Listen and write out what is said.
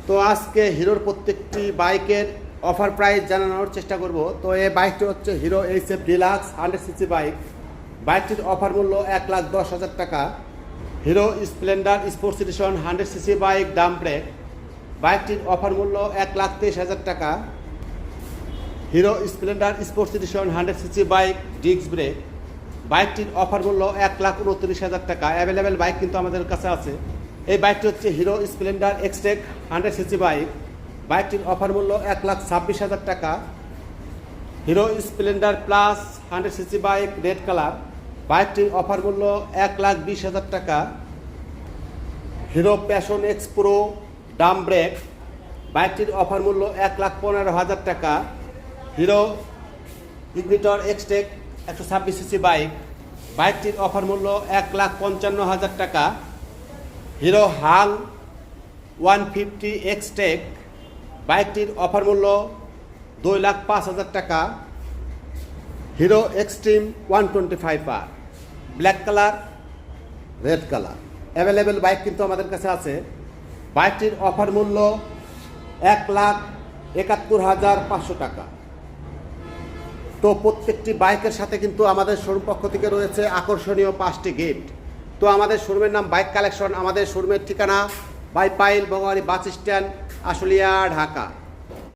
তো আজকে হিরোর প্রত্যেকটি বাইকের অফার প্রাইস জানানোর চেষ্টা করব। তো এই বাইকটি হচ্ছে hero HF deluxe 100cc bike. বাইকটির অফার মূল্য 1,10,000 টাকা। Hero Splendor sports edition 100cc bike Dam break, বাইকটির অফার মূল্য 1,23,000 টাকা। Hero Splendor sports edition 100cc bike disc brake, বাইকটির অফার মূল্য 1,29,000 টাকা। অ্যাভেলেবেল বাইক কিন্তু আমাদের কাছে আছে। এই বাইকটি হচ্ছে hero Splendor Xtec 100cc bike, বাইকটির অফার মূল্য 1,26,000 টাকা। Hero Splendor plus 100cc bike red colour, বাইকটির অফার মূল্য 1,20,000 টাকা। Hero passion x pro Dam break, বাইকটির অফার মূল্য 1,15,000 টাকা। Hero ignitor Xtec 126cc bike, বাইকটির অফার মূল্য 1,55,000 টাকা। হিরো হাং 150 এক্সটেক, বাইকটির অফার মূল্য 2,05,000 টাকা। Hero extreme 125R black colour red colour, available bike কিন্তু আমাদের কাছে আছে। বাইকটির অফার মূল্য 1,71,500 টাকা। তো প্রত্যেকটি বাইকের সাথে কিন্তু আমাদের শোরুম পক্ষ থেকে রয়েছে আকর্ষণীয় 5টি গিফট। তো আমাদের শোরুমের নাম বাইক কালেকশন। আমাদের শোরুমের ঠিকানা বাইপাইল বঙ্গালী বাস স্ট্যান্ড, আশুলিয়া, ঢাকা।